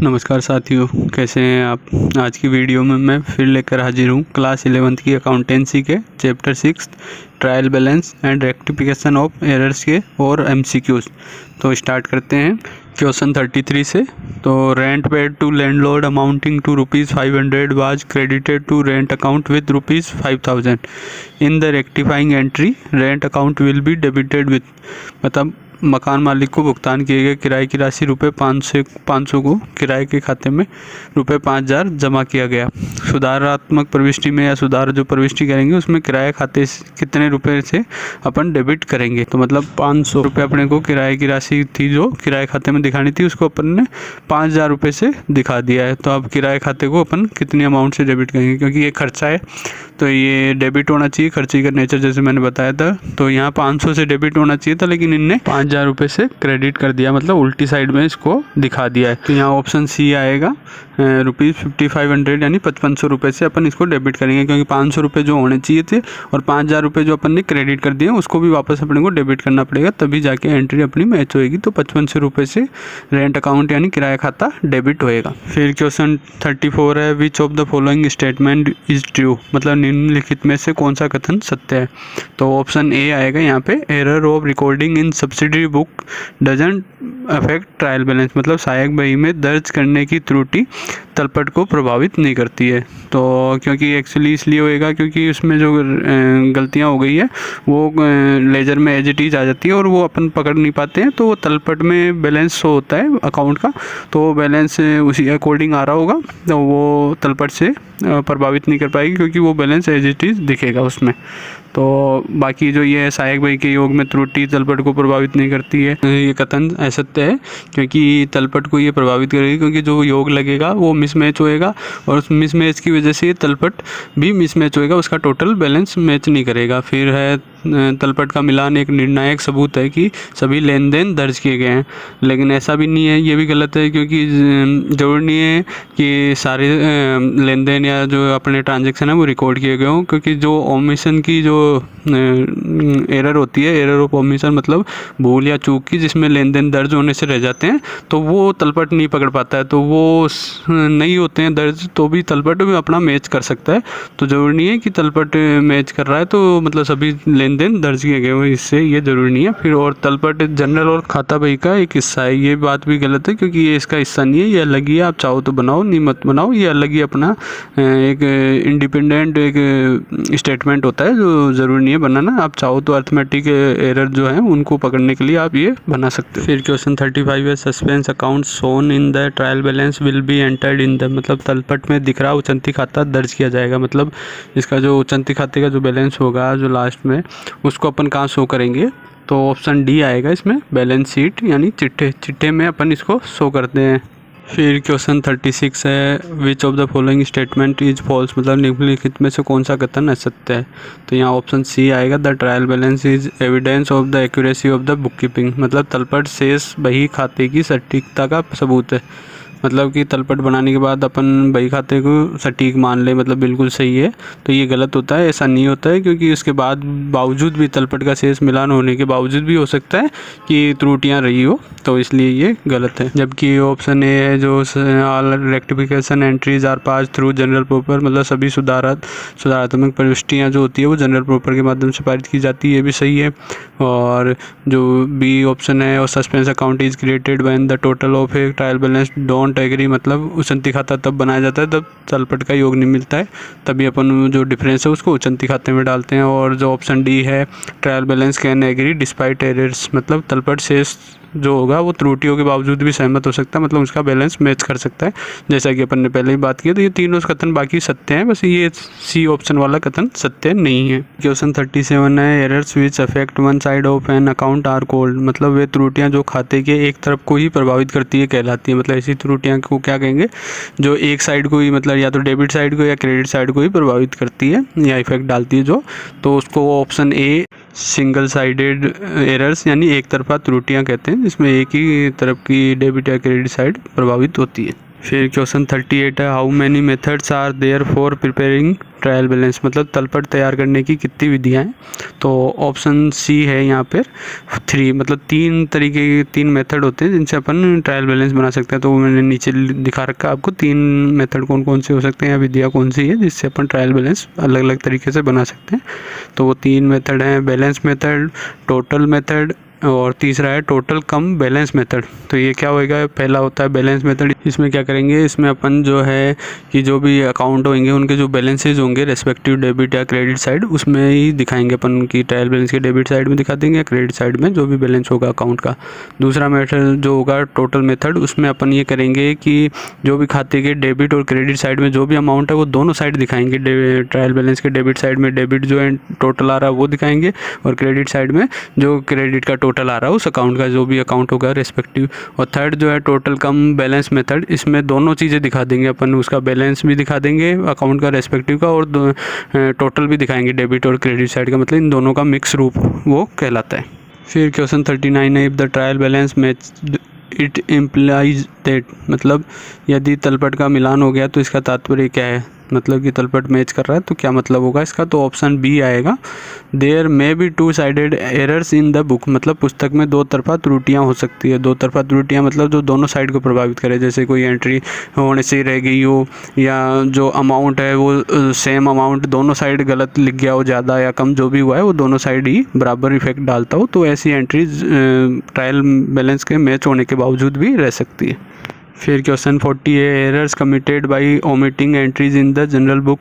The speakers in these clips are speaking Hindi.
नमस्कार साथियों, कैसे हैं आप। आज की वीडियो में मैं फिर लेकर हाजिर हूँ क्लास 11th की अकाउंटेंसी के chapter 6 trial balance and rectification of errors के और MCQs। तो स्टार्ट करते हैं क्वेश्चन 33 से। तो rent paid to landlord amounting to ₹500 was credited to rent account with ₹5000 in the rectifying entry rent account will be debited with, मतलब मकान मालिक को भुगतान किए गए किराए की राशि ₹500 को किराए के खाते में ₹5000 जमा किया गया। सुधारात्मक प्रविष्टि में या सुधार जो प्रविष्टि करेंगे उसमें किराए खाते कितने रुपए से अपन डेबिट करेंगे। तो मतलब ₹500 अपने को किराए की राशि थी जो किराए खाते में दिखानी थी, उसको अपन ने ₹5000 से दिखा दिया है। तो अब किराए खाते को अपन कितनी अमाउंट से डेबिट करेंगे, क्योंकि ये खर्चा है तो ये डेबिट होना चाहिए, खर्चे का नेचर जैसे मैंने बताया था। तो यहाँ 500 से डेबिट होना चाहिए था, लेकिन इनने ₹5000 से क्रेडिट कर दिया, मतलब उल्टी साइड में इसको दिखा दिया है। तो यहाँ ऑप्शन सी आएगा, ₹5500 यानी ₹5500 से अपन इसको डेबिट करेंगे, क्योंकि ₹500 जो होने चाहिए थे और ₹5000 जो अपन ने क्रेडिट कर दिए उसको भी वापस अपने को डेबिट करना पड़ेगा, तभी जाके एंट्री अपनी मैच होएगी। तो ₹5500 से रेंट अकाउंट यानी किराया खाता डेबिट होएगा। फिर क्वेश्चन 34 है, which of the following statement is true, मतलब निम्नलिखित में से कौन सा कथन सत्य है। तो ऑप्शन ए आएगा यहाँ पे, error of recording in subsidiary book doesn't affect trial balance, मतलब सहायक बही में दर्ज करने की त्रुटि तलपट को प्रभावित नहीं करती है। तो क्योंकि एक्चुअली इसलिए होएगा क्योंकि उसमें जो गलतियाँ हो गई है वो लेजर में एज इट इज आ जाती है और वो अपन पकड़ नहीं पाते हैं, तो वो तलपट में बैलेंस शो होता है अकाउंट का, तो बैलेंस उसी अकॉर्डिंग आ रहा होगा, तो वो तलपट से प्रभावित नहीं कर पाएगी क्योंकि वो बैलेंस एज इट इज दिखेगा उसमें। तो बाकी जो ये सहायक बही के योग में त्रुटि तलपट को प्रभावित नहीं करती है, ये कथन असत्य है, क्योंकि तलपट को ये प्रभावित करेगी, क्योंकि जो योग लगेगा वो मिसमैच होएगा और उस मिसमैच की वजह से ये तलपट भी मिसमैच होएगा, उसका टोटल बैलेंस मैच नहीं करेगा। फिर है तलपट का मिलान एक निर्णायक सबूत है कि सभी लेन देन दर्ज किए गए हैं, लेकिन ऐसा भी नहीं है, ये भी गलत है, क्योंकि जरूरी नहीं है कि सारे लेन देन या जो अपने ट्रांजैक्शन है वो रिकॉर्ड किए गए हों, क्योंकि जो ओमिशन की जो एरर होती है, एरर ऑफ ओमिशन मतलब भूल या चूक की, जिसमें लेन देन दर्ज होने से रह जाते हैं, तो वो तलपट नहीं पकड़ पाता है, तो वो नहीं होते हैं दर्ज, तो भी तलपट में अपना मैच कर सकता है। तो जरूरी नहीं है कि तलपट मैच कर रहा है तो मतलब सभी लेन देन दर्ज किए गए हो, इससे ये जरूरी नहीं है। फिर और तलपट जनरल और खाता बही का एक हिस्सा है, ये बात भी गलत है, क्योंकि ये इसका हिस्सा नहीं है, ये अलग ही है, आप चाहो तो बनाओ नहीं मत बनाओ, ये अलग ही अपना एक इंडिपेंडेंट एक स्टेटमेंट होता है जो ज़रूरी नहीं है बनाना, आप चाहो तो अर्थमेटिक एरर जो है उनको पकड़ने के लिए आप ये बना सकते हो। फिर क्वेश्चन 35 है, suspense account shown in the trial balance will be entered in the, मतलब तलपट में दिख रहा उचंती खाता दर्ज किया जाएगा, मतलब इसका जो उचंती खाते का जो बैलेंस होगा जो लास्ट में उसको अपन कहाँ शो करेंगे। तो ऑप्शन डी आएगा इसमें, बैलेंस शीट यानी चिट्ठे में अपन इसको शो करते हैं। फिर क्वेश्चन 36 है, which of the following statement is false, मतलब निम्नलिखित में से कौन सा कथन असत्य है। तो यहाँ ऑप्शन सी आएगा, the trial balance is evidence of the accuracy of the book keeping, मतलब तलपट शेष बही खाते की सटीकता का सबूत है, मतलब कि तलपट बनाने के बाद अपन बही खाते को सटीक मान ले, मतलब बिल्कुल सही है, तो ये गलत होता है, ऐसा नहीं होता है, क्योंकि उसके बाद बावजूद भी तलपट का शेष मिलान होने के बावजूद भी हो सकता है कि त्रुटियां रही हो, तो इसलिए ये गलत है। जबकि ऑप्शन ए है, जो all rectification entries are pass through journal proper, मतलब सभी सुधारात्मक प्रविष्टियाँ जो होती है वो जनरल प्रॉपर के माध्यम से पारित की जाती है, ये भी सही है। और जो बी ऑप्शन है, और suspense account is created when the total of a trial balance don't agree, मतलब उचंती खाता तब बनाया जाता है तब तलपट का योग नहीं मिलता है, तभी अपन जो डिफरेंस है उसको उचंती खाते में डालते हैं। और जो ऑप्शन डी है, trial balance can agree despite errors, मतलब तलपट शेष जो होगा वो त्रुटियों के बावजूद भी सहमत हो सकता है, मतलब उसका बैलेंस मैच कर सकता है, जैसा कि अपन ने पहले ही बात की। तो ये तीनों कथन बाकी सत्य हैं, बस ये सी ऑप्शन वाला कथन सत्य नहीं है। क्वेश्चन 37 है, errors which affect one side of an account are called, मतलब वे त्रुटियां जो खाते के एक तरफ को ही प्रभावित करती है कहलाती है, मतलब ऐसी त्रुटियां को क्या कहेंगे जो एक साइड को ही, मतलब या तो डेबिट साइड को या क्रेडिट साइड को ही प्रभावित करती है या इफेक्ट डालती है जो, तो उसको option a single sided errors यानी एक तरफा त्रुटियां कहते हैं, जिसमें एक ही तरफ की डेबिट या क्रेडिट साइड प्रभावित होती है। फिर क्वेश्चन 38 है, how many methods are there for preparing trial balance, मतलब तलपट तैयार करने की कितनी विधियाँ हैं। तो ऑप्शन सी है यहाँ पर 3, मतलब 3 तरीके के 3 मेथड होते हैं जिनसे अपन ट्रायल बैलेंस बना सकते हैं। तो मैंने नीचे दिखा रखा है आपको 3 मेथड कौन कौन से हो सकते हैं या विधियाँ कौन सी है जिससे अपन ट्रायल बैलेंस अलग अलग तरीके से बना सकते हैं। तो वो 3 मेथड हैं, बैलेंस मेथड, टोटल मेथड और तीसरा है टोटल कम बैलेंस मेथड। तो ये क्या होएगा, पहला होता है बैलेंस मेथड। इसमें क्या करेंगे, इसमें अपन जो है कि जो भी अकाउंट होंगे उनके जो बैलेंसेज होंगे रेस्पेक्टिव डेबिट या क्रेडिट साइड, उसमें ही दिखाएंगे अपन की ट्रायल बैलेंस के डेबिट साइड में दिखा देंगे या क्रेडिट साइड में जो भी बैलेंस होगा अकाउंट का। दूसरा मेथड जो होगा टोटल मेथड, उसमें अपन ये करेंगे कि जो भी खाते के डेबिट और क्रेडिट साइड में जो भी अमाउंट है वो दोनों साइड दिखाएंगे। ट्रायल बैलेंस के डेबिट साइड में डेबिट जो है टोटल आ रहा है वो दिखाएंगे और क्रेडिट साइड में जो क्रेडिट का टोटल आ रहा है उस अकाउंट का जो भी अकाउंट होगा रेस्पेक्टिव। और थर्ड जो है टोटल कम बैलेंस मेथड, इसमें दोनों चीज़ें दिखा देंगे अपन, उसका बैलेंस भी दिखा देंगे अकाउंट का रेस्पेक्टिव का और टोटल भी दिखाएंगे डेबिट और क्रेडिट साइड का, मतलब इन दोनों का मिक्स रूप वो कहलाता है। फिर क्वेश्चन 39 है, if the trial balance match it implies that, मतलब यदि तलपट का मिलान हो गया तो इसका तात्पर्य क्या है, मतलब कि तलपट मैच कर रहा है तो क्या मतलब होगा इसका। तो ऑप्शन बी आएगा, there may be 2 sided errors in the book, मतलब पुस्तक में 2 तरफा त्रुटियां हो सकती है। 2 तरफा त्रुटियां मतलब जो दोनों साइड को प्रभावित करे, जैसे कोई एंट्री होने से ही रह गई हो या जो अमाउंट है वो सेम अमाउंट दोनों साइड गलत लिख गया हो, ज़्यादा या कम जो भी हुआ है वो दोनों साइड ही बराबर इफेक्ट डालता हो, तो ऐसी एंट्रीज ट्रायल बैलेंस के मैच होने के बावजूद भी रह सकती है। फिर क्वेश्चन 40 है, errors committed by omitting entries in the general book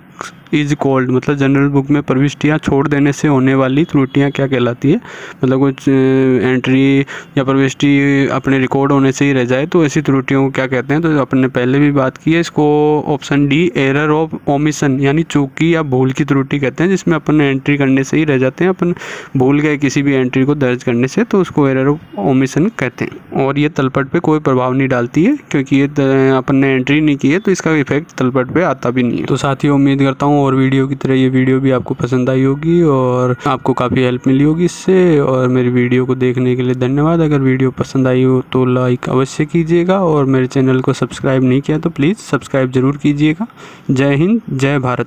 is called, मतलब जनरल बुक में प्रविष्टियाँ छोड़ देने से होने वाली त्रुटियाँ क्या कहलाती है। मतलब कुछ एंट्री या प्रविष्टि अपने रिकॉर्ड होने से ही रह जाए तो ऐसी त्रुटियों को क्या कहते हैं। तो अपन ने पहले भी बात की है, इसको option D error of omission यानी चूकी या भूल की त्रुटि कहते हैं, जिसमें अपन एंट्री करने से ही रह जाते हैं, अपन भूल गए किसी भी एंट्री को दर्ज करने से, तो उसको एरर ऑफ ओमिशन कहते हैं। और ये तलपट पे कोई प्रभाव नहीं डालती है क्योंकि ये अपन ने एंट्री नहीं की है तो इसका इफेक्ट तलपट पे आता भी नहीं है। तो साथियों उम्मीद करता हूँ और वीडियो की तरह ये वीडियो भी आपको पसंद आई होगी और आपको काफ़ी हेल्प मिली होगी इससे। और मेरी वीडियो को देखने के लिए धन्यवाद। अगर वीडियो पसंद आई हो तो लाइक अवश्य कीजिएगा और मेरे चैनल को सब्सक्राइब नहीं किया तो प्लीज़ सब्सक्राइब ज़रूर कीजिएगा। जय हिंद, जय भारत।